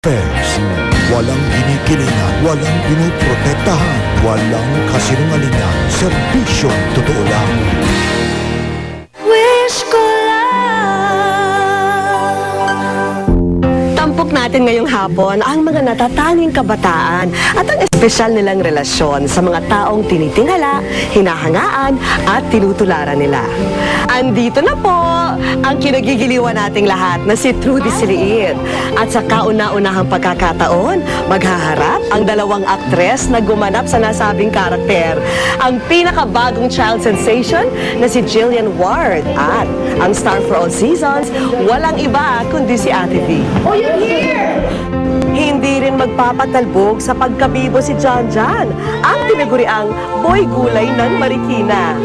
Affairs. Walang kinikilingan, walang pinoprotektahan, walang kasinungalingan, serbisyong totoo lang. Wish ko tampok natin ngayong hapon ang mga natatanging kabataan at ang espesyal nilang relasyon sa mga taong tinitingala, hinahangaan at tinutularan nila. Andito na po ang kinagigiliwan nating lahat na si Trudy Siliit. At sa kauna-unahang pagkakataon, maghaharap ang dalawang aktres na gumanap sa nasabing karakter. Ang pinakabagong child sensation na si Jillian Ward at ang star for all seasons, walang iba kundi si Ate V. Oh, you're here! Hindi rin magpapatalbog sa pagkabibo si John John, ang tinaguriang boy gulay ng Marikina.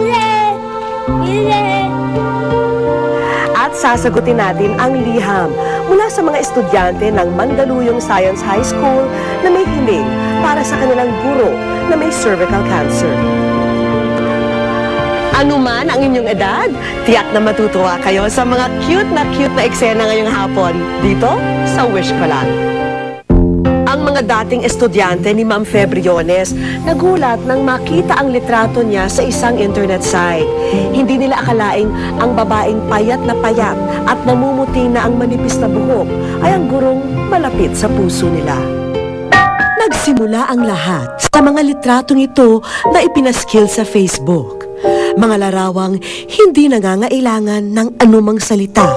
At sasagutin natin ang liham mula sa mga estudyante ng Mandaluyong Science High School na may hiling para sa kanilang guro na may cervical cancer. Ano man ang inyong edad, tiyak na matutuwa kayo sa mga cute na eksena ngayong hapon dito sa Wish Ko Lang. Ang mga dating estudyante ni Ma'am Fe Briones nagulat nang makita ang litrato niya sa isang internet site. Hindi nila akalaing ang babaeng payat at namumuti na ang manipis na buhok ay ang gurong malapit sa puso nila. Nagsimula ang lahat sa mga litratong ito na ipinaskil sa Facebook. Mga larawang hindi nangangailangan ng anumang salita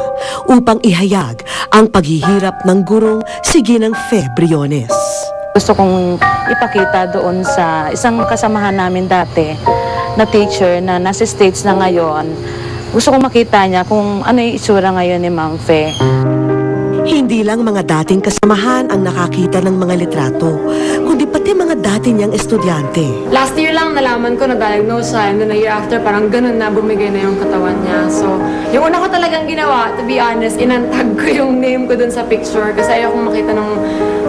upang ihayag ang paghihirap ng gurong si Ginang Fe Briones. Gusto kong ipakita doon sa isang kasamahan namin dati na teacher na nasa States na ngayon. Gusto kong makita niya kung ano yung itsura ngayon ni Ma'am Fe. Hindi lang mga dating kasamahan ang nakakita ng mga litrato, kundi pati mga dati niyang estudyante. Last year lang nalaman ko na diagnose siya, and then a year after parang ganun na bumigay na yung katawan niya. So, yung una ko talagang ginawa, to be honest, inantag ko yung name ko dun sa picture kasi ayaw kong makita ng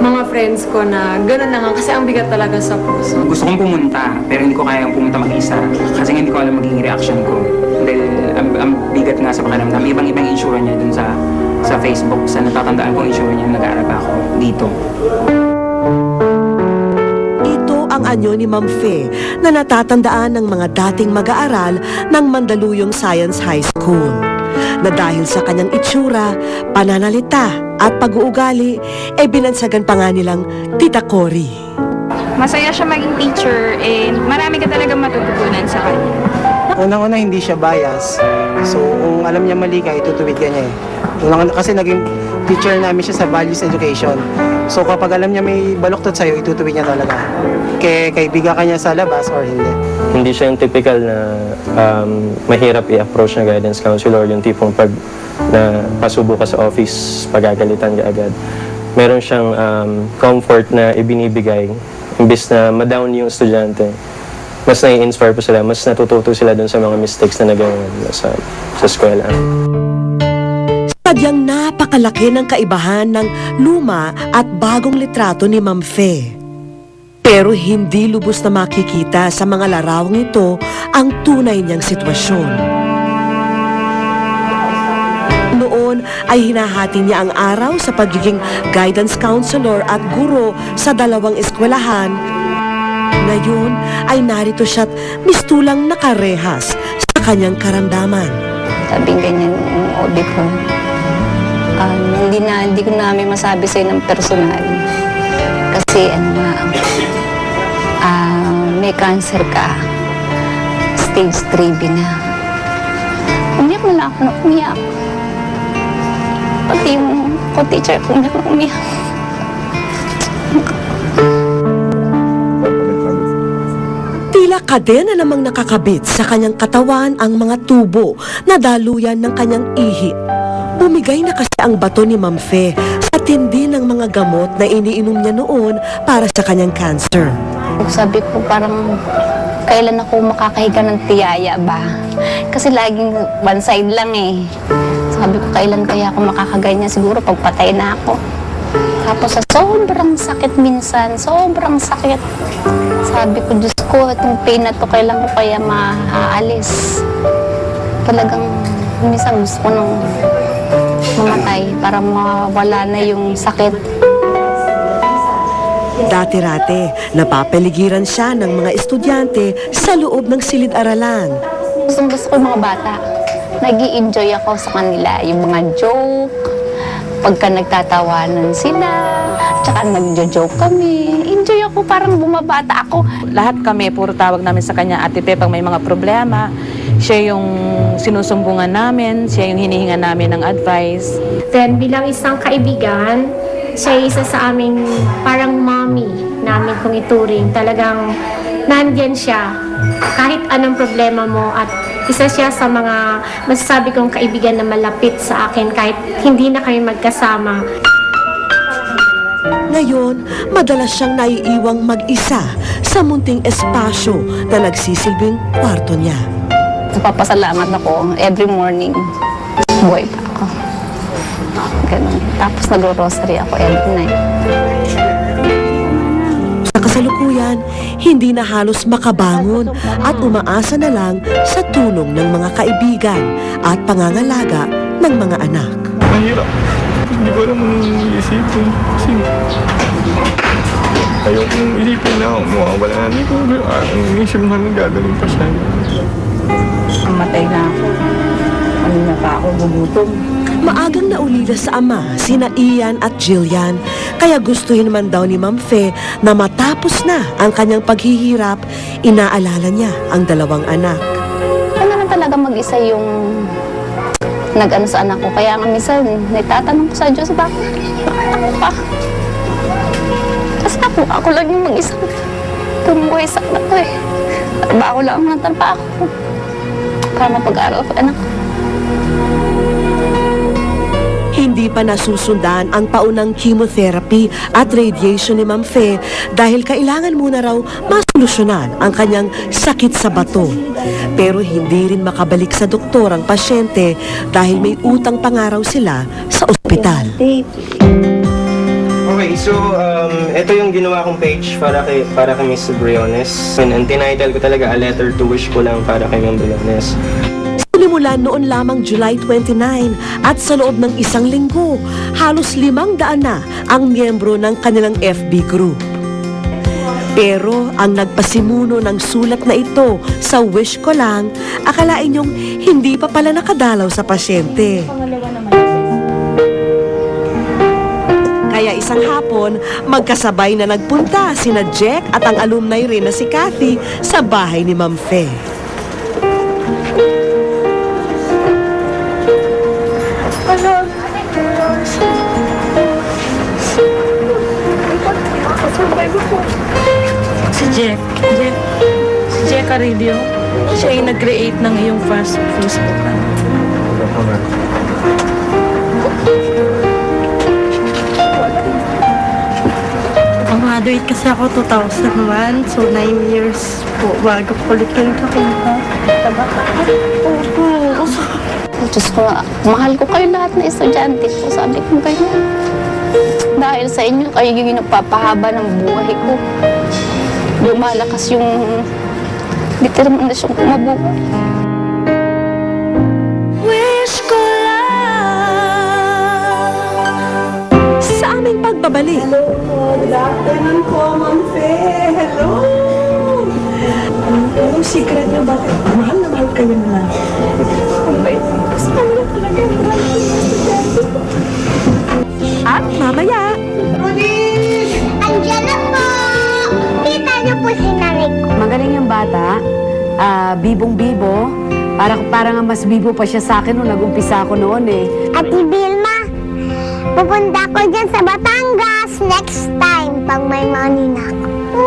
mga friends ko na ganun na nga kasi ang bigat talaga sa puso. Gusto kong pumunta, pero hindi ko kayang pumunta mag-isa kasi hindi ko alam magiging reaction ko. Dahil ang bigat nga sa pakiramdam, ibang-ibang itsura niya dun sa Facebook. Sa natatandaan kong itsura niya, nag-aaral pa ako dito. Ito ang anyo ni Ma'am Fe na natatandaan ng mga dating mag-aaral ng Mandaluyong Science High School. Na dahil sa kanyang itsura, pananalita at pag-uugali, binansagan pa nga nilang Tita Cory. Masaya siya maging teacher and marami ka talaga matututunan sa kanya. Unang-una hindi siya bias. So kung alam niya mali ka, itutuwid ka niya eh. Kasi naging teacher namin siya sa values education. So kapag alam niya may baluktot sa'yo, itutuwid niya talaga. Kaibigan ka niya sa labas or hindi. Hindi siya yung typical na mahirap i-approach na guidance counselor, yung tipong pag na pasubo ka sa office, pagagalitan ka agad. Meron siyang comfort na ibinibigay. Imbis na ma-down yung estudyante, mas nai-inspire po sila, mas natututo sila dun sa mga mistakes na nagawa sa eskwela. Sadyang napakalaki ng kaibahan ng luma at bagong litrato ni Ma'am Fe. Pero hindi lubos na makikita sa mga larawang ito ang tunay niyang sitwasyon. Noon ay hinahati niya ang araw sa pagiging guidance counselor at guro sa dalawang eskwelahan. Ngayon ay narito siya't mistulang nakarehas sa kanyang karamdaman. Sabing ganyan yung OB ko. Hindi ko namin masabi sa'yo ng personal. Kasi may cancer ka. Stage 3B na. Umiyak na lang ako na umiyak. Pati yung co-teacher ko umiyak. Tila kadena namang nakakabit sa kanyang katawan ang mga tubo na daluyan ng kanyang ihi. Bumigay na kasi ang bato ni Ma'am Fe sa tindi ng mga gamot na iniinom niya noon para sa kanyang cancer. Sabi ko parang kailan ako makakahiga ng tiyaya ba? Kasi laging one side lang eh. Sabi ko kailan kaya ako makakaganyan, siguro pagpatay na ako. Tapos sa sobrang sakit minsan, sobrang sakit. Sabi ko, Diyos ko, itong pain na to, kailan ko kaya maaalis? Talagang minsan gusto ko nang mamatay para mawala na yung sakit. Dati-rate, napapaligiran siya ng mga estudyante sa loob ng silid-aralan. Gusto ko yung mga bata. Nag-i-enjoy ako sa kanila. Yung mga joke, pagka nagtatawanan sila, tsaka nagjo-joke kami. Enjoy ako, parang bumabata ako. Lahat kami, puro tawag namin sa kanya, Ate Pe, pag may mga problema. Siya yung sinusumbungan namin, siya yung hinihinga namin ng advice. Then bilang isang kaibigan, siya isa sa aming parang mommy namin kung ituring. Talagang nandyan siya kahit anong problema mo at isa siya sa mga masasabi kong kaibigan na malapit sa akin kahit hindi na kami magkasama. Ngayon, madalas siyang naiiwang mag-isa sa munting espasyo na nagsisilbing kwarto niya. Papasalamat ako every morning. Buhay pa ako. Ganun. Tapos nagro-rosary ako every night. Sa kasalukuyan, hindi na halos makabangon at umaasa na lang sa tulong ng mga kaibigan at pangangalaga ng mga anak. Mahirap. Hindi ko alam anong isipin. Kasi ayokong isipin na mawawala na. Hindi ko ang isip namin gagaling pa siya. Matay na ako. Ano na pa ako gugutom? Maagang naulila sa ama sina Ian at Jillian, kaya gustuhin man daw ni Ma'am Fe na matapos na ang kanyang paghihirap, inaalala niya ang dalawang anak. Kailangan talaga mag-isa yung nag-ano sa anak ko. Kaya nga minsan, nagtatanong ko sa Diyos, bakit ako pa? Kasi ako lang yung mag-isa tumuhay sa anak ko eh. Trabaho lang ang trabaho ko para mapag-aral ko anak ko. Hindi pa nasusundan ang paunang chemotherapy at radiation ni Ma'am Fe dahil kailangan muna raw masolusyonan ang kanyang sakit sa bato. Pero hindi rin makabalik sa doktor ang pasyente dahil may utang pangaraw sila sa ospital. Okay, so ito yung ginawa kong page para kay Miss Briones. Ang tinitle ko talaga, A Letter to Wish ko lang para kay Ma'am Briones. Sinimulan noon lamang July 29 at sa loob ng isang linggo, halos 500 na ang miyembro ng kanilang FB group. Pero ang nagpasimuno ng sulat na ito sa wish ko lang, akalain niyong hindi pa pala nakadalaw sa pasyente. Kaya isang hapon, magkasabay na nagpunta sina Jack at ang alumni rin na si Kathy sa bahay ni Ma'am Fe. Si Jack Caridio, siya yung nag-create ng iyong first Facebook. Graduate kasi ako 2001, so 9 years po bago ko ulit kayo nakita. Diyos ko nga, mahal ko kayo lahat na estudyante ko. Sabi ko ganyan. Dahil sa inyo, kayo yung nagpapahaba ng buhay ko. Lumalakas yung determinasyon ko mabuhay. Wish ko lang. Sa aming pagbabalik. Hello po, good afternoon po, Ma'am Fe. Hello. Anong secret niyo? Bakit mahal na mahal kayo na? At mamaya. Andiyan na po! Kita niyo po si nanay ko. Magaling yung bata, bibong-bibo. Parang mas bibo pa siya sa akin nung nag-umpisa ako noon eh. Ate Vilma, pupunta ko dyan sa Batangas next time pag may money na ako.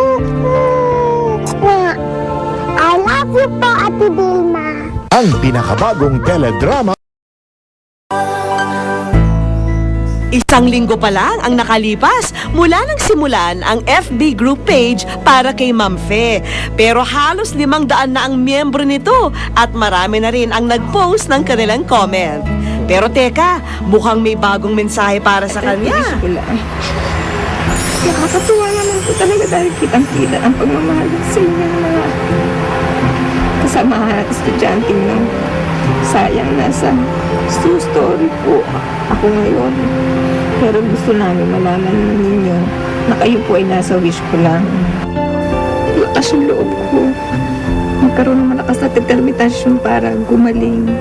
I love you po, Ate Vilma. Ang pinakabagong teledrama. Isang linggo pa lang ang nakalipas mula nang simulan ang FB group page para kay Ma'am Fe. Pero halos 500 na ang miyembro nito at marami na rin ang nag-post ng kanilang comment. Pero teka, mukhang may bagong mensahe para sa kanya. Nakakatuwa naman po talaga dahil kitang-kita ang pagmamahal sa inyo ng mga kasama at estudyante ng sayang nasa story po ako ngayon. Pero gusto namin malaman ninyo na kayo po ay nasa wish ko lang. Lakas yung loob ko. Magkaroon ng malakas na determinasyon para gumaling.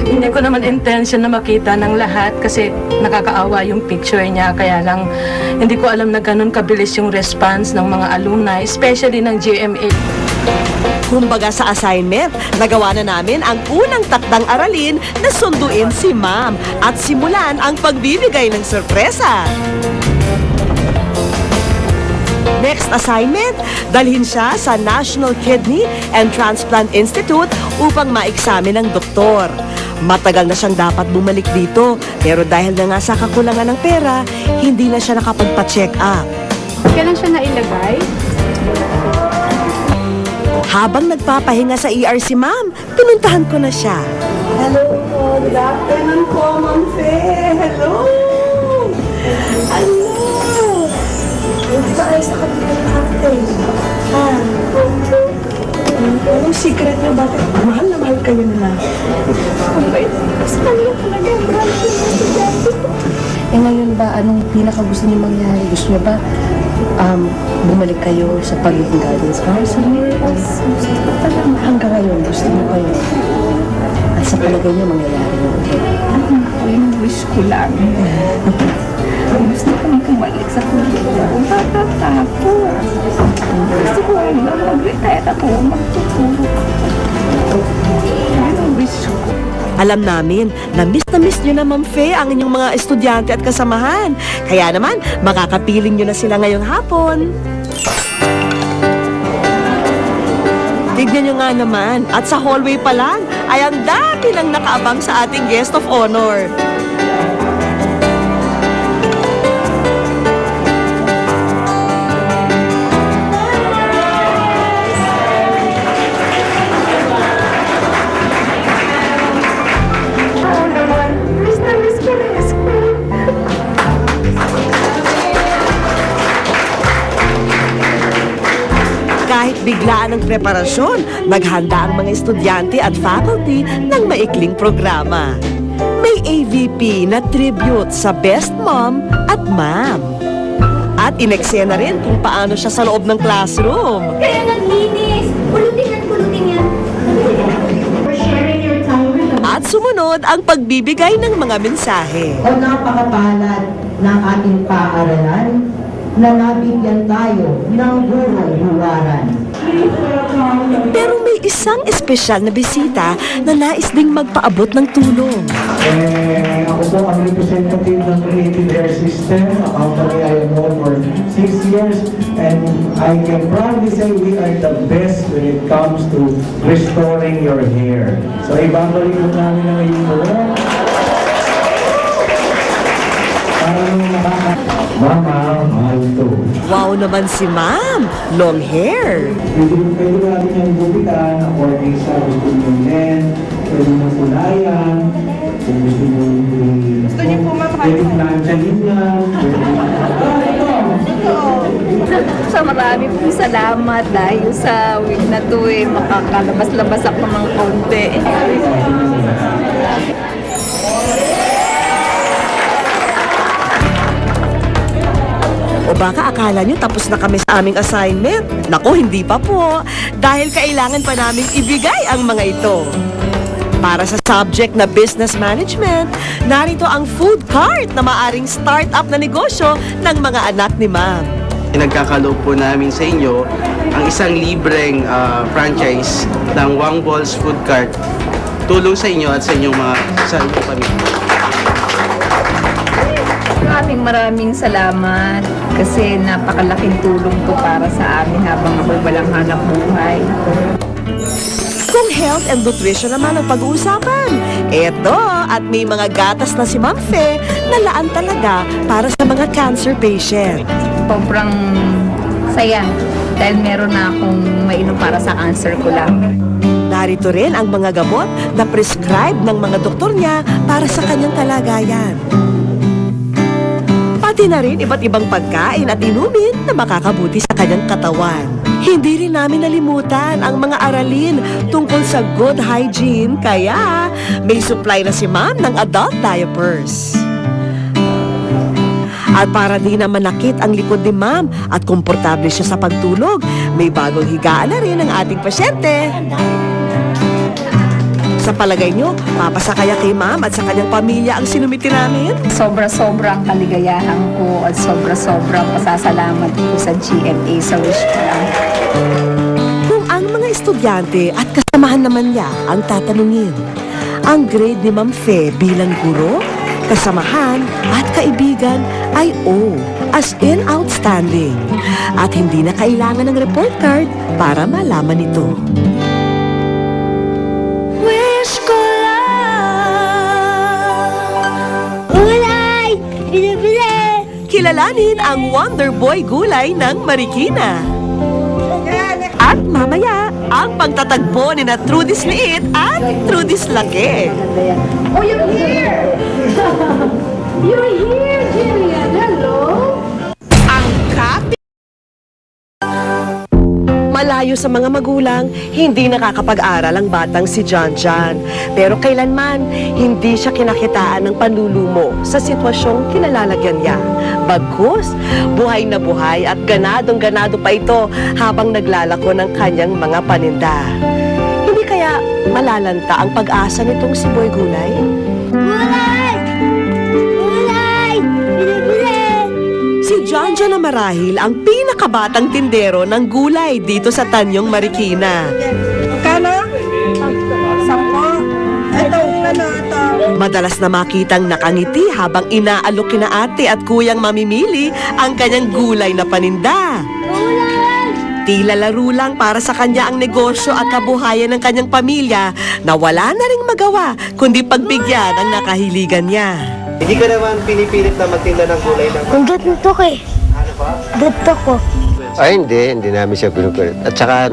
Hindi ko naman intention na makita ng lahat kasi nakakaawa yung picture niya. Kaya lang, hindi ko alam na ganun kabilis yung response ng mga alumni, especially ng GMA. Kumbaga sa assignment, nagawa na namin ang unang takdang aralin na sunduin si Ma'am at simulan ang pagbibigay ng sorpresa. Next assignment, dalhin siya sa National Kidney and Transplant Institute upang maeksamin ng doktor. Matagal na siyang dapat bumalik dito, pero dahil na nga sa kakulangan ng pera, hindi na siya nakapagpa-check up. Kailan siya nailagay? Habang nagpapahinga sa ER si Ma'am, pinuntahan ko na siya. Hello po, good afternoon po, Ma'am Fe. Hello! Hello! Hindi ba ayos na kami ng cocktail? Ha? Anong secret niyo? Bakit mahal na mahal kayo nila? Okay. Mas maliit talaga yung brand ko ng estudyante ko. Eh ngayon ba, anong pinaka gusto niyo mangyari? Gusto niyo ba bumalik kayo sa pagiging guidance counselor? Gusto ko talaga hanggang ngayon, gusto niyo kayo. At sa palagay niyo mangyayari yun. Yung wish ko lang. Gusto kong bumalik sa kultura. Kung tatatapos. Gusto ko na mag-retire ako magtuturo. Yun ang wish ko. Alam namin na miss nyo na Ma'am Fe ang inyong mga estudyante at kasamahan. Kaya naman, makakapiling nyo na sila ngayong hapon. Tignan nyo nga naman, at sa hallway pa lang, ay ang dami nang nakaabang sa ating guest of honor. Kahit biglaan ang preparasyon, naghanda ang mga estudyante at faculty ng maikling programa. May AVP na tribute sa Best Mom at Ma'am. At ineksena rin kung paano siya sa loob ng classroom. Kaya naglinis! Pulutin yan! At sumunod ang pagbibigay ng mga mensahe. O napakapalad ng ating paaralan na nabigyan tayo ng gurong huwaran. Pero may isang espesyal na bisita na nais ding magpaabot ng tulong. Ako po ang representative ng Creative Air System, a company I have known for 6 years, and I can proudly say we are the best when it comes to restoring your hair. So ibabalik po namin ang iyong tulong. Mama, mahal to. Wow naman si Ma'am! Long hair! Pwede ba natin yung gupitan according sa gusto nyo men, pwede mo kulayan, kung gusto nyo pwede planchahin yan, Sa marami pong salamat dahil sa week na to makakalabas-labas ako ng konti. O baka akala nyo tapos na kami sa aming assignment? Nako, hindi pa po. Dahil kailangan pa naming ibigay ang mga ito. Para sa subject na business management, narito ang food cart na maaring start-up na negosyo ng mga anak ni Ma'am. Nagkakaloob po namin sa inyo ang isang libreng franchise ng Wang Balls Food Cart. Tulong sa inyo at sa inyong mga pamilya. Maraming salamat kasi napakalaking tulong to para sa amin habang ako'y walang hanap buhay. Kung health and nutrition naman ang pag-uusapan, eto at may mga gatas na si Ma'am Fe na laan talaga para sa mga cancer patient. Sobrang saya dahil meron na akong mainom para sa cancer ko lang. Narito rin ang mga gamot na prescribe ng mga doktor niya para sa kanyang kalagayan. Pati na rin iba't ibang pagkain at inumin na makakabuti sa kanyang katawan. Hindi rin namin nalimutan ang mga aralin tungkol sa good hygiene, kaya may supply na si Ma'am ng adult diapers. At para di na manakit ang likod ni ma'am at komportable siya sa pagtulog, may bagong higaan na rin ang ating pasyente. Sa palagay nyo, papasakaya kay ma'am at sa kanyang pamilya ang sinumiti namin? Sobra-sobra ang kaligayahan ko at sobra-sobra ang pasasalamat ko sa GMA sa Wish ko lang. Kung ang mga estudyante at kasamahan naman niya ang tatanungin, ang grade ni Ma'am Fe bilang guro, kasamahan at kaibigan ay O, as in outstanding. At hindi na kailangan ng report card para malaman ito. Wish ko lang. Gulay! Bili-bili! Kilalanin ang Wonder Boy gulay ng Marikina. At mamaya, ang pagtatagpo ni na Trudis Liit at Trudis Laki. Oh, you're here! You're here, Jillian! Hello! Ang kapi. Malayo sa mga magulang, hindi nakakapag-aral ang batang si John John. Pero kailanman, hindi siya kinakitaan ng panlulumo sa sitwasyong kinalalagyan niya. Bagkus, buhay na buhay at ganadong-ganado pa ito habang naglalako ng kanyang mga paninda. Hindi kaya malalanta ang pag-asa nitong si Boy Gulay? Gulay! Gulay! Bili-bili! Si John John na marahil ang pinakabatang tindero ng gulay dito sa Tanyong Marikina. Kano? 10. Ito, ito. Madalas na makitang nakangiti habang inaalok kina ate at kuyang mamimili ang kanyang gulay na paninda. Tila laro lang para sa kanya ang negosyo at kabuhayan ng kanyang pamilya na wala na ring magawa kundi pagbigyan ang nakahiligan niya. Hindi ka naman pinipilit na magtinda ng gulay ng... Dito ko eh. Dito ko. Ay, hindi namin siya pinupilit. At saka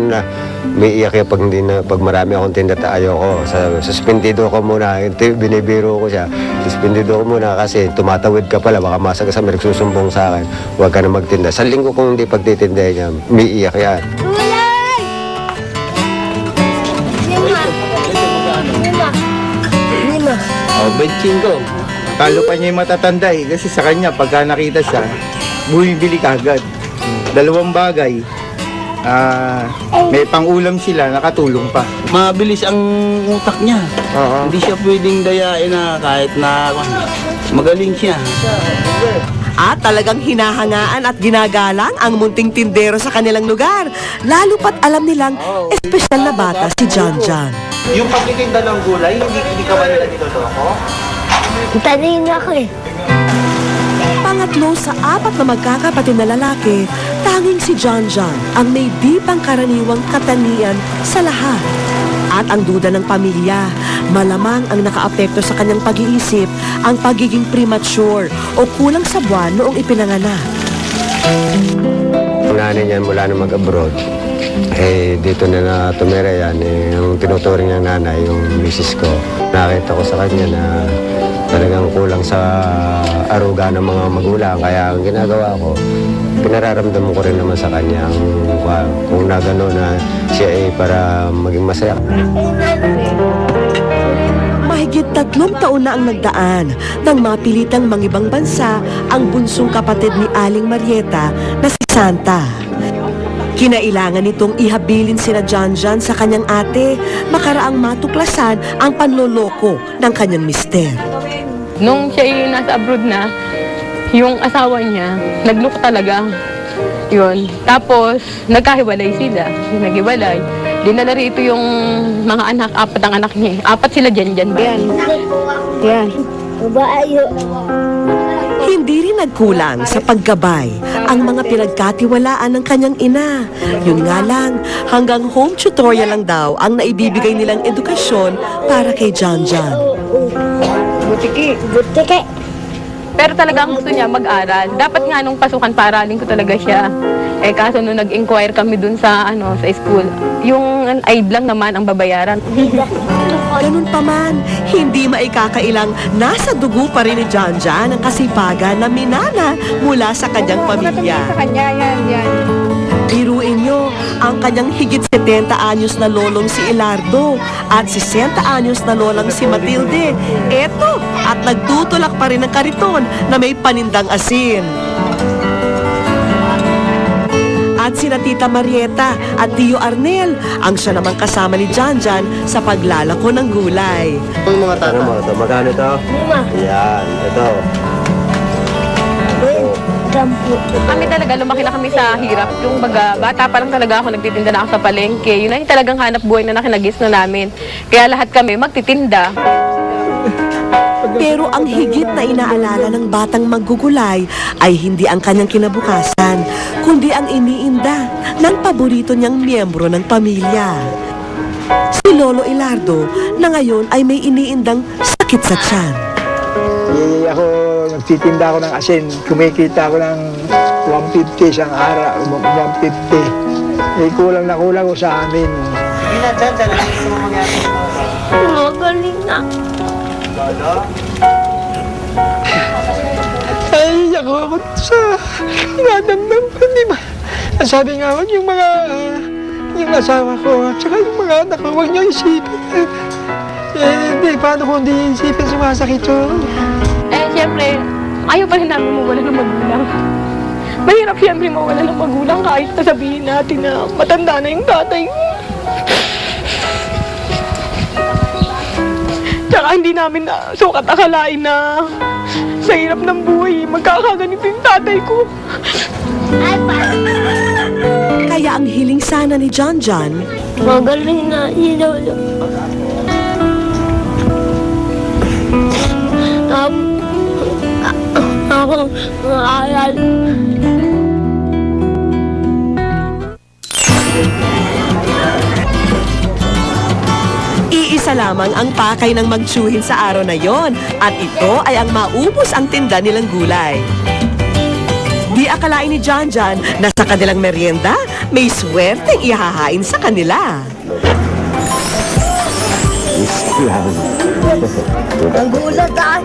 may iyak pag, pag marami akong tinda ayoko. Suspendido ko muna, binibiro ko siya. Suspendido ko muna kasi tumatawid ka pala, baka masagasa may nagsusumbong sa akin. Huwag ka na magtinda. Sa linggo kung hindi pagtitinda niya, may iyak yan. Gulay! Lima. Oh, benching ko. Talo pa niya yung matatanda kasi sa kanya, pagka nakita siya, bumibili ka agad. Dalawang bagay, may pang-ulam sila, nakatulong pa. Mabilis ang utak niya. Hindi siya pwedeng dayain na kahit na magaling siya. At talagang hinahangaan at ginagalang ang munting tindero sa kanilang lugar. Lalo pat alam nilang espesyal na bata si John John. Yung pagtitinda ng gulay, hindi ka ba nila niloloko? Tanin ako eh. Pangatlo sa 4 na magkakapatid na lalaki, tanging si John John ang may di pangkaraniwang katanian sa lahat. At ang duda ng pamilya, malamang ang nakaapekto sa kanyang pag-iisip ang pagiging premature o kulang sa buwan noong ipinanganak. Ang nanay niyan mula na mag-abroad, dito na tumira yan. Yung tinuturing niyang nanay, yung misis ko. Nakita ko sa kanya na talagang kulang sa aruga ng mga magulang. Kaya ang ginagawa ko, pinararamdaman ko rin naman sa kanya kung na gano'n na siya para maging masaya. Mahigit 3 taon na ang nagdaan nang mapilitang mangibang bansa ang bunsong kapatid ni Aling Marieta na si Santa. Kinailangan nitong ihabilin sina John John sa kanyang ate makaraang matuklasan ang panloloko ng kanyang mister. Nung siya ay nasa abroad na, yung asawa niya, nag-look talaga. Yun. Tapos, nagkahiwalay sila. Naghiwalay. Dinala rito yung mga anak, 4 ang anak niya. 4 sila dyan ba? Yan. Hindi rin nagkulang sa paggabay ang mga pinagkatiwalaan ng kanyang ina. Yun nga lang, hanggang home tutorial lang daw ang naibibigay nilang edukasyon para kay John John. Butiki. Pero talagang gusto niya mag-aral. Dapat nga nung pasukan, paaralin ko talaga siya. Kaso nung nag-inquire kami dun sa school, yung aid lang naman ang babayaran. Ganun pa man, hindi maikakailang nasa dugo pa rin ni John John ang kasipagan na minana mula sa kanyang pamilya. Sa kanya, yan. Biruin nyo, ang kanyang higit 70 anyos na lolong si Ilardo at 60 anyos na lolang si Matilde. Eto, at nagtutulak pa rin ng kariton na may panindang asin. At sina Tita Marieta at Tio Arnel ang siya namang kasama ni Janjan sa paglalako ng gulay. Ang mga tata. Ano mo ito? Magkano ito? 5. Yan, ito. Kami talaga, lumaki na kami sa hirap. Yung baga, bata pa lang talaga ako, nagtitinda na ako sa palengke. Yun ay talagang hanap buhay na nakinagis na namin. Kaya lahat kami magtitinda. Pero ang higit na inaalala ng batang maggugulay ay hindi ang kanyang kinabukasan, kundi ang iniinda ng paborito niyang miyembro ng pamilya. Si Lolo Ilardo na ngayon ay may iniindang sakit sa tiyan. Ako, nagtitinda ako ng asin. Kumikita ako ng 150 isang araw. 150. Kulang na kulang ko sa amin. Magaling na. Ay, ako sa inadamdam ko, di ba? Ang sabi nga, wag yung mga, yung asawa ko, at saka yung mga anak ko, huwag niyo isipin. Hindi, paano kung hindi isipin, sumasakit yun? Siyempre, ayaw pa rin namin mawala ng magulang. Mahirap siyempre mawala ng magulang kahit sasabihin natin na matanda na yung tatay. Tsaka hindi namin sukat akalain na sa hirap ng buhay, magkakaganito yung tatay ko. Kaya ang hiling sana ni Janjan, Magaling na si Lolo. Ako maaral. iisa lamang ang pakay ng magtsuhin sa araw na yon at ito ay ang maubos ang tinda nilang gulay. Di akalain ni Janjan na sa kanilang merienda may swerteng ihahain sa kanila. Nagulat ah.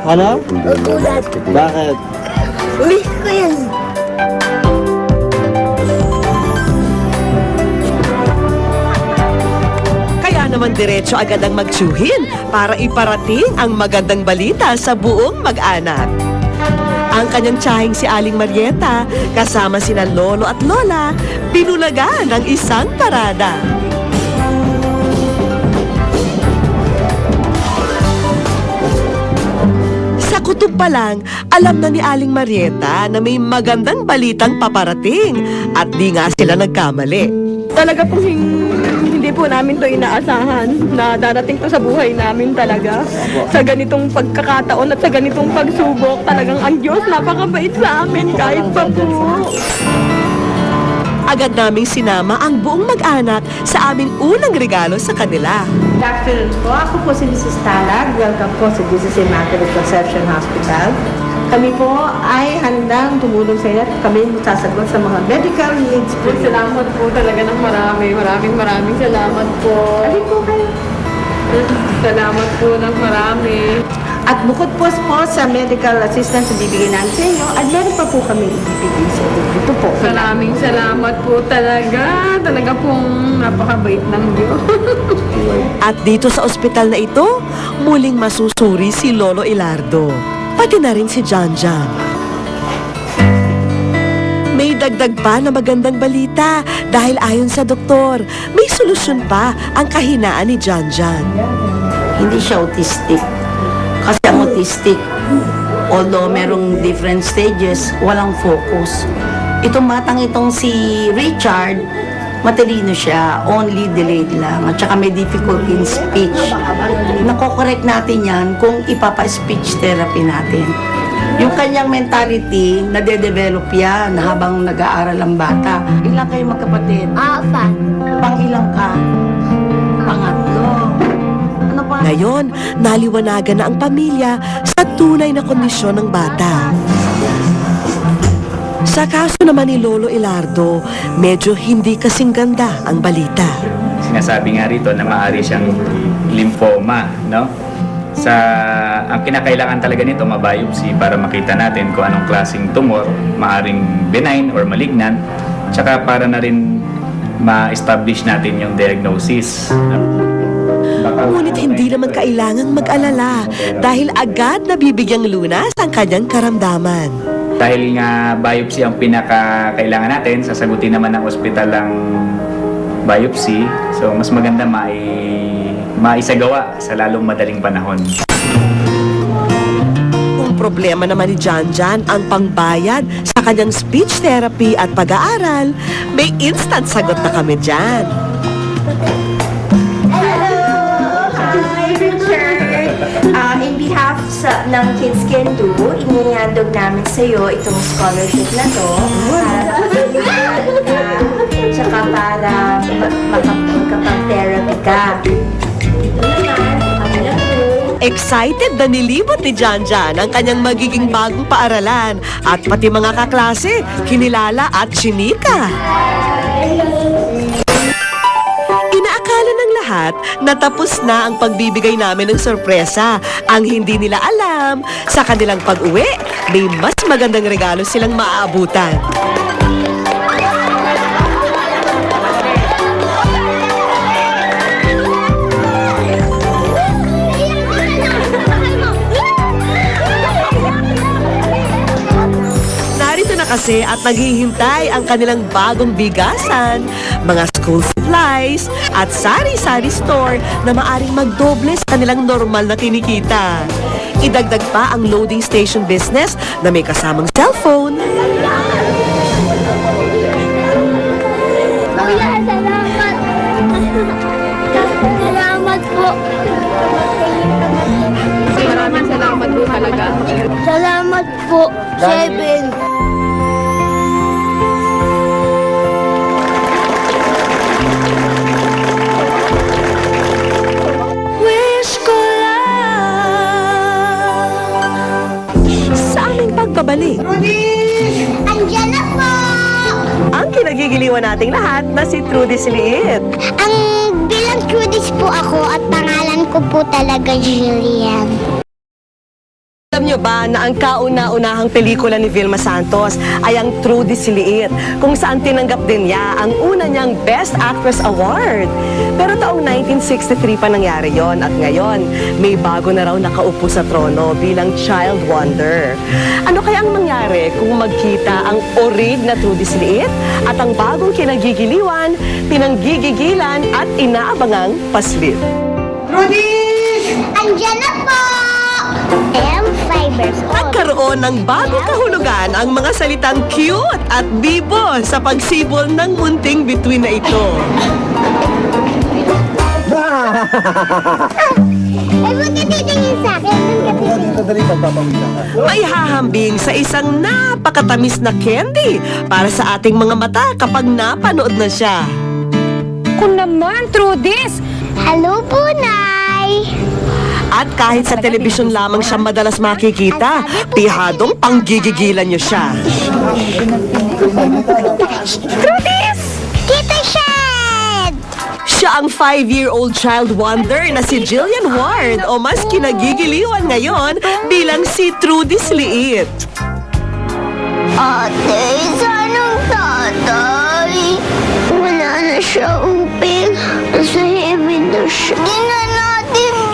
Ano? Nagulat. Bakit? Miss ko yan. Kaya naman diretso agad ang magtsuhin para iparating ang magandang balita sa buong mag-anak. Ang kanyang tsahing si Aling Marieta kasama sina Lolo at Lola pinulagan ng isang parada. Sa kutob pa lang, alam na ni Aling Marieta na may magandang balitang paparating at di nga sila nagkamali. Talaga po hindi po namin to inaasahan na darating to sa buhay namin talaga. Sa ganitong pagkakataon at sa ganitong pagsubok, talagang ang Diyos napakabait sa amin kahit pa po. Agad naming sinama ang buong mag-anak sa aming unang regalo sa kanila. Good afternoon po. Ako po si Mrs. Talag. Welcome po sa Jesus Immaculate Conception Hospital. Kami po ay handang tumulong sa inyo at kami magsasagot sa mga medical needs po. Salamat po talaga ng marami. Maraming salamat po. Alin po kayo? Salamat po ng marami. At bukod po sa medical assistance na bibigyan namin sa inyo, at meron pa po kami ibibigay sa inyo. Ito po. Maraming salamat po talaga. Talaga pong napakabait ng Diyos. At dito sa ospital na ito, muling masusuri si Lolo Ilardo. Pati na rin si Janjan. May dagdag pa na magandang balita dahil ayon sa doktor, may solusyon pa ang kahinaan ni Janjan. Hindi siya autistic. Kasi ang autistic, although merong different stages, walang focus. Itong batang itong si Richard, matalino siya, only delayed lang. At saka may difficulty in speech. Nakokorek natin yan kung ipapa-speech therapy natin. Yung kanyang mentality, nade-develop yan habang nag-aaral ang bata. Ilang kayo magkapatid? 4. Pang-ilang ka? Pangatlo. Ngayon, naliwanagan na ang pamilya sa tunay na kondisyon ng bata. Sa kaso naman ni Lolo Ilardo, medyo hindi kasing ganda ang balita. Sinasabi nga rito na maaari siyang lymphoma, no? Ang kinakailangan talaga nito, mabiopsy para makita natin kung anong klaseng tumor, maaring benign or malignant. Tsaka para na rin ma-establish natin yung diagnosis. Ngunit hindi naman kailangang mag-alala dahil agad nabibigyang lunas ang kanyang karamdaman. Dahil nga biopsy ang pinaka-kailangan natin, sasagutin naman ng ospital ang biopsy. So mas maganda maisagawa sa lalong madaling panahon. Kung problema naman ni Janjan ang pangbayad sa kanyang speech therapy at pag-aaral, may instant sagot na kami dyan. In behalf ng Kids Can Do, inihandog namin sa iyo itong scholarship na to tsaka para makapag-therapy ka. Excited na nilibot ni Janjan ang kanyang magiging bagong paaralan at pati mga kaklase, kinilala at chinika. Inaakala ng lahat na tapos na ang pagbibigay namin ng sorpresa. Ang hindi nila alam, sa kanilang pag-uwi, may mas magandang regalo silang maaabutan. Kasi at naghihintay ang kanilang bagong bigasan, mga school supplies at sari-sari store na maaring magdoble sa kanilang normal na kinikita. Idagdag pa ang loading station business na may kasamang cellphone. Kuya, salamat! Salamat po! Maraming salamat po talaga. Salamat po, Seven! Pagbabalik. Andiyan na po! Ang kinagigiliwan nating lahat na si Trudy Siliit. Ang bilang Trudis po ako at pangalan ko po talaga Jillian. Alam niyo ba na ang kauna-unahang pelikula ni Vilma Santos ay ang Trudy Siliit, kung saan tinanggap din niya ang una niyang Best Actress Award. Pero taong 1963 pa nangyari yon at ngayon may bago na raw nakaupo sa trono bilang child wonder. Ano kaya ang mangyari kung magkita ang orig na Trudy Siliit at ang bagong kinagigiliwan, pinanggigigilan at inaabangang paslit? Trudy! Andiyan na po! Nagkaroon ng bagong kahulugan ang mga salitang cute at bibo sa pagsibol ng munting bituin na ito. May hahambing sa isang napakatamis na candy para sa ating mga mata kapag napanood na siya. Kung naman, Trudis! Hello po, Nay! At kahit sa telebisyon lamang siya madalas makikita, pihadong panggigigilan niyo siya. Trudis! Tita Shed! Siya ang 5-year-old child wonder na si Jillian Ward o mas kinagigiliwan ngayon bilang si Trudy Siliit. Ate, saan ang tatay? Wala na siya, Uping. Nasa heaven na siya.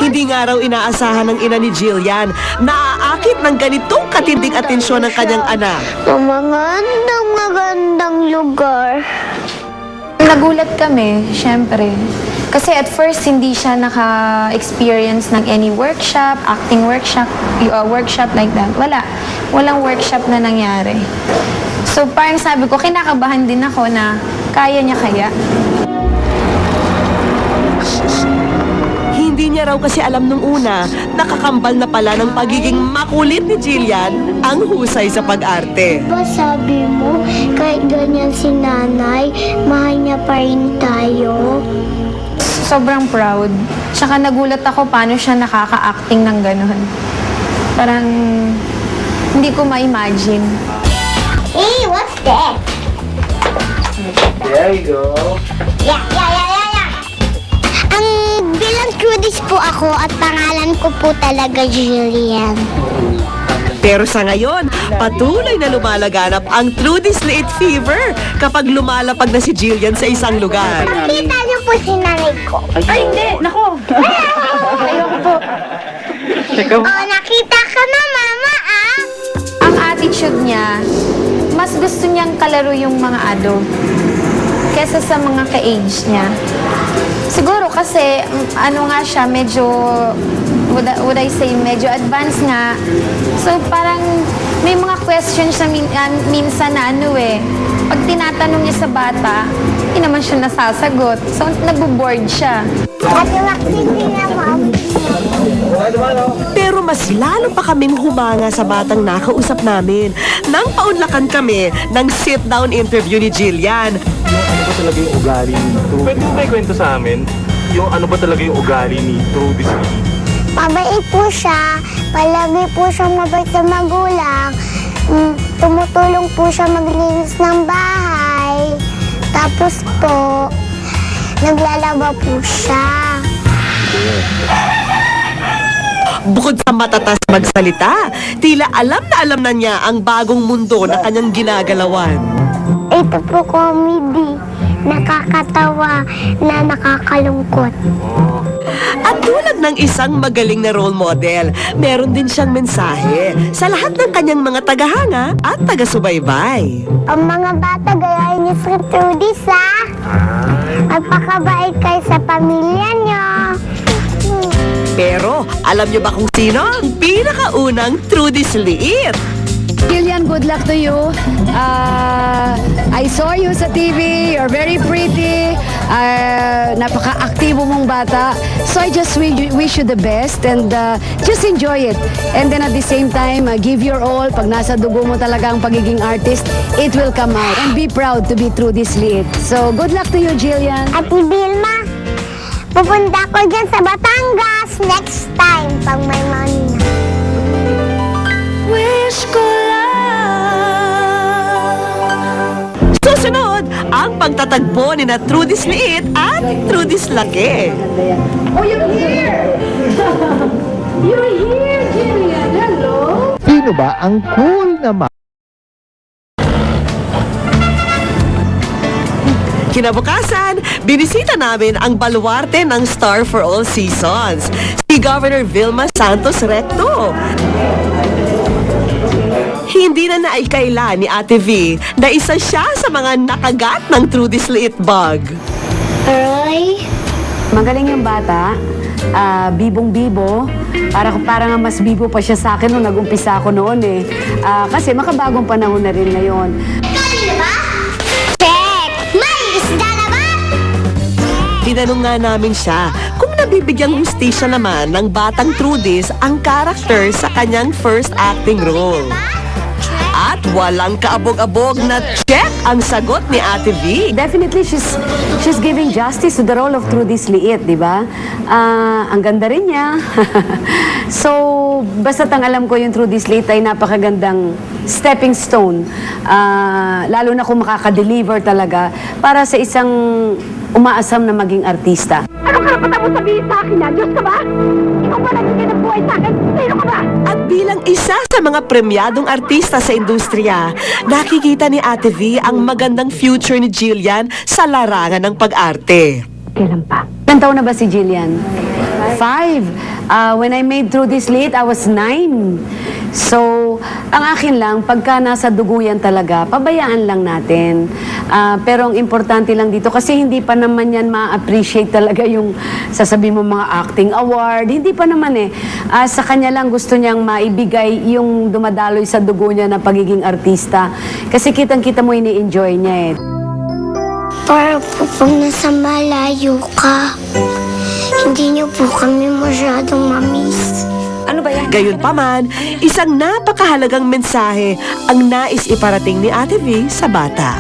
Hindi nga raw inaasahan ng ina ni Jillian na aakit ng ganitong katinding atensyon ng kanyang anak. Magandang lugar. Nagulat kami, syempre. Kasi at first, hindi siya naka-experience ng any workshop, acting workshop, workshop like that. Wala. Walang workshop na nangyari. So parang sabi ko, kinakabahan din ako na kaya niya kaya. Hindi niya raw kasi alam nung una, nakakambal na pala ng pagiging makulit ni Jillian ang husay sa pag-arte. Diba sabi mo, kahit ganyan si nanay, mahal niya pa rin tayo? Sobrang proud. Tsaka nagulat ako paano siya nakaka-acting ng ganun. Parang hindi ko ma-imagine. Hey, what's that? There you go. Yeah. Ang bilang Trudis po ako at pangalan ko po talaga Jillian. Pero sa ngayon, patuloy na lumalaganap ang True This Liit Fever kapag lumalapag na si Jillian sa isang lugar. Nakita niyo po si nanay ko. Ay, hindi. Nako. Ayoko po. Oh, nakita ka na, mama, ah. Ang attitude niya, mas gusto niyang kalaro yung mga adult kesa sa mga ka-age niya. Siguro kasi, ano nga siya, medyo, would I say, medyo advanced nga. So parang may mga questions na minsan na ano pag tinatanong niya sa bata, hindi naman siya nasasagot. So naboboard siya. Pero mas lalo pa kaming humanga sa batang nakausap namin nang paunlakan kami ng sit-down interview ni Jillian. Ano ba talaga yung ugali ni True? Pwede mo ba ikwento sa amin? Yung ano ba talaga yung ugali ni True This Liit? Mabait po siya. Palagi po siya mabait sa magulang. Tumutulong po siya maglinis ng bahay. Tapos po, naglalaba po siya. Bukod sa matatas magsalita, tila alam na niya ang bagong mundo na kanyang ginagalawan. Ito po comedy. Nakakatawa na nakakalungkot. At tulad ng isang magaling na role model, meron din siyang mensahe sa lahat ng kanyang mga tagahanga at taga-subaybay. Ang mga bata gayahin niyo si Trudis, ha? Magpakabait kayo sa pamilya niyo. Pero alam niyo ba kung sino ang pinakaunang True This Liit? Jillian, good luck to you. I saw you sa TV. You're very pretty. Napaka-aktibo mong bata. So I just wish you the best and just enjoy it. And then at the same time, give your all. Pag nasa dugo mo talaga ang pagiging artist, it will come out. And be proud to be True This Liit. So good luck to you, Jillian. Ate Vilma, pupunta ko dyan sa Batangas next time pag may money na. Wish ko Susunod, ang pagtatagpo ni na True This Liit at True This Laki. Oh, you're here! You're here, Jillian. Hello? Sino ba ang cool naman? Kinabukasan, binisita namin ang baluarte ng Star for All Seasons, si Governor Vilma Santos Recto. Hindi na naikaila ni Ate V na isa siya sa mga nakagat ng True This Liit bug. Aray? Magaling yung bata. Bibong-bibo. Parang mas bibo pa siya sa akin nung nag-umpisa ako noon kasi makabagong panahon na rin ngayon. Kanina ba? Check! May isda na ba? Tinanong nga namin siya kung nabibigyang hustisya naman ng batang Trudis ang karakter sa kanyang first acting role. At walang kaabog-abog na check ang sagot ni Ate V. Definitely, she's giving justice to the role of True This Liit, di ba? Ang ganda rin niya. So, basta't ang alam ko yung True This Liit ay napakagandang stepping stone. Lalo na kung makaka-deliver talaga para sa isang umaasam na maging artista. Ano karapatan mo sabihin sa akin na? Diyos ka ba? Ikaw ba nagbigay ng buhay sa akin? Sino ka ba? At bilang isa sa mga premyadong artista sa industriya, nakikita ni Ate V ang magandang future ni Jillian sa larangan ng pag-arte. Kailan pa? Ilan taon na ba si Jillian? 5. When I made True This Liit, I was 9. So, ang akin lang, pagka nasa dugo yan talaga, pabayaan lang natin. Pero ang importante lang dito, kasi hindi pa naman yan ma-appreciate talaga yung sasabihin mo mga acting award. Hindi pa naman sa kanya lang gusto niyang maibigay yung dumadaloy sa dugo niya na pagiging artista. Kasi kitang-kita mo ini-enjoy niya Para po pag nasa malayo ka, hindi niyo po kami masyadong mamiss. Ano ba yan? Gayunpaman, isang napakahalagang mensahe ang nais iparating ni Ate V sa bata.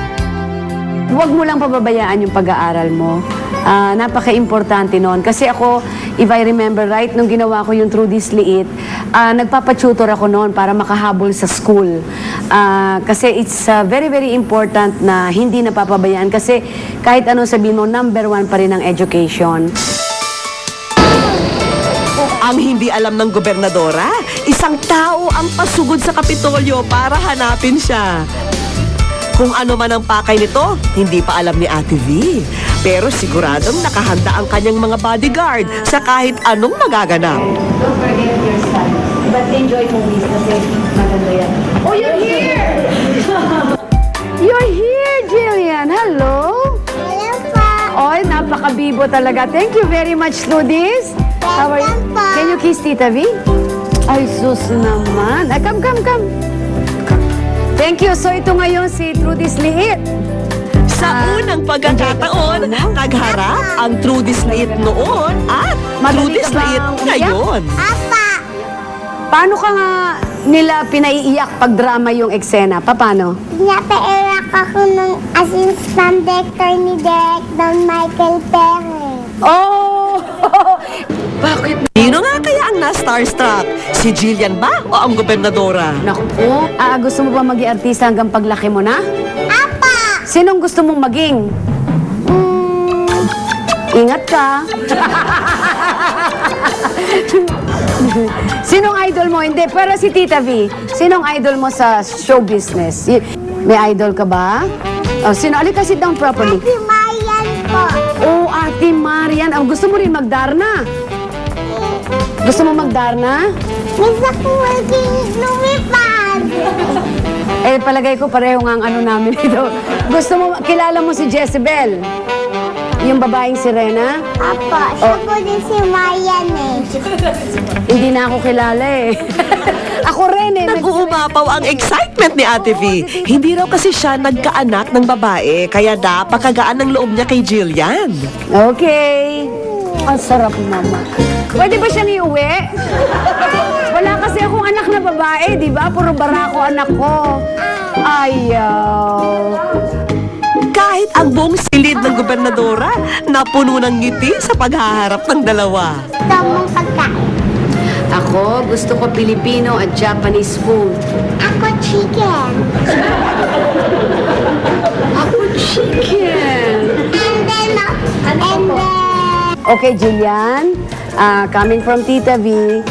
Huwag mo lang pababayaan yung pag-aaral mo. Napaka-importante nun. Kasi ako, if I remember right, nung ginawa ko yung True This Liit, nagpapatutor ako noon para makahabol sa school. Kasi it's very, very important na hindi napapabayaan. Kasi kahit anong sabihin mo, number 1 pa rin ang education. Ang hindi alam ng gobernadora, isang tao ang pasugod sa Kapitolyo para hanapin siya. Kung ano man ang pakay nito, hindi pa alam ni Ate V. Pero siguradong nakahanda ang kanyang mga bodyguard sa kahit anong magaganap. Don't forget your studies. But enjoy movies kasi maganda yan. Oh, you're here! You're here, Jillian. Hello? Hello po. Oy, napaka-bibo talaga. Thank you very much, Trudis. How are you? Can you kiss Tita V? Ay, sus naman. Ay, come. Thank you. So, ito ngayon si Trudis Liit. Sa unang pagkakataon, nagharap ang Trudis Liit noon at Trudis Liit ngayon. Paano ka nga nila pinaiiyak pag drama yung eksena? Paano? Pinapairak ako ng assistant director ni Direk Don Michael Perez. Oh! Bakit? Sino nga kaya ang na-starstruck? Si Jillian ba o ang gobernadora? Naku po. Gusto mo ba maging artista hanggang paglaki mo na? Apa! Sinong gusto mong maging? Ingat ka. Sinong idol mo? Hindi, pero si Tita V. Sinong idol mo sa show business? May idol ka ba? Oh, sino? Alika, sit down properly. Si Marian po. Oh, Ate Marian. Gusto mo rin magdarna? Gusto mo magdarna? Gusto ko maging lumipad. Palagay ko pareho nga ang ano namin ito. Gusto mo, kilala mo si Jezebel? Yung babaeng sirena? Apo, siya po din si Marian eh. Hindi na ako kilala eh. Ako rin eh. Nag-uumapaw ang excitement ni Ate V. Hindi raw kasi siya nagkaanak ng babae, kaya napakagaan ng loob niya kay Jillian. Okay. Ang sarap naman. Pwede ba siyang iuwi? Wala kasi akong anak na babae, di ba? Puro barako anak ko. Ayaw. Kahit ang buong silid ng gobernadora, napuno ng ngiti sa paghaharap ng dalawa. Gusto mong pagkain. Ako, gusto ko Filipino at Japanese food. Ako chicken. Ako chicken. And then, Okay, Jillian, coming from Tita V,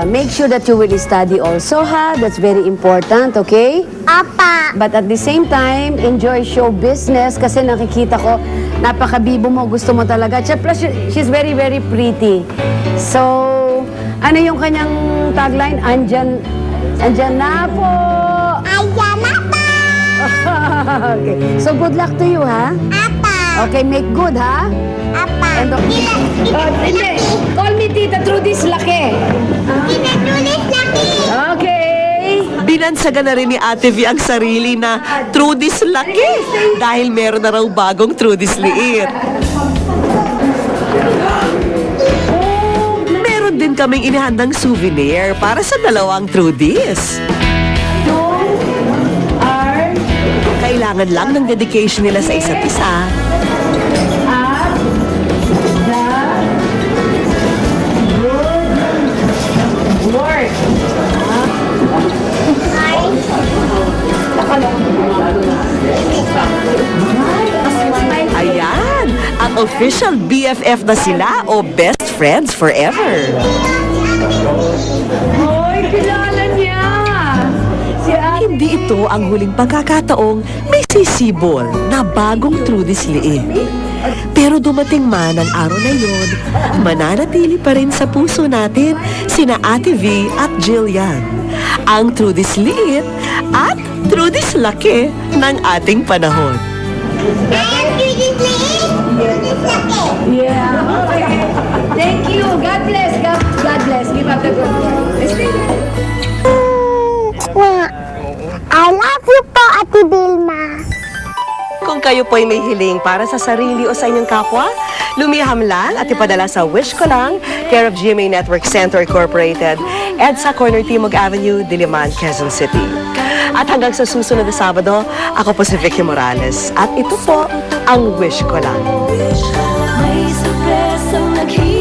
make sure that you will study also, ha? That's very important, okay? Apa. But at the same time, enjoy show business kasi nakikita ko, napakabibo mo, gusto mo talaga. Plus, she's very, very pretty. So, ano yung kanyang tagline? Andyan na po! Andyan na po! Okay. So, good luck to you, ha? Apa. Okay, make good, ha? Apa. Hindi. Call me Tita Trudis Laki. Tita Trudis Laki. Okay. Binansagan na rin ni Ate V ang sarili na Trudis Laki dahil meron na raw bagong Trudis Liit. Meron din kaming inihandang souvenir para sa dalawang Trudis. Kailangan lang ng dedication nila sa isa't isa. Ayan, ang official BFF na sila o best friends forever. Hoy, kilala niya! Hindi ito ang huling pagkakataong may sisibol na bagong Trudis Liit. Pero dumating man ang araw na yun, mananatili pa rin sa puso natin sina Ate V at Jillian, ang Trudis Liit at Trudis Laki ng ating panahon. Trudis Liit, Trudis Laki. Yeah. Thank you. God bless. God bless. Keep up the good work. I love you po, Ate Vilma. Kung kayo po'y may hiling para sa sarili o sa inyong kapwa, lumiham lang at ipadala sa Wish Ko Lang, care of GMA Network Center Incorporated, EDSA Corner Timog Avenue, Diliman, Quezon City. At hanggang sa susunod na Sabado, ako po si Vicky Morales. At ito po ang Wish Ko Lang. May sorpresang naghihintay.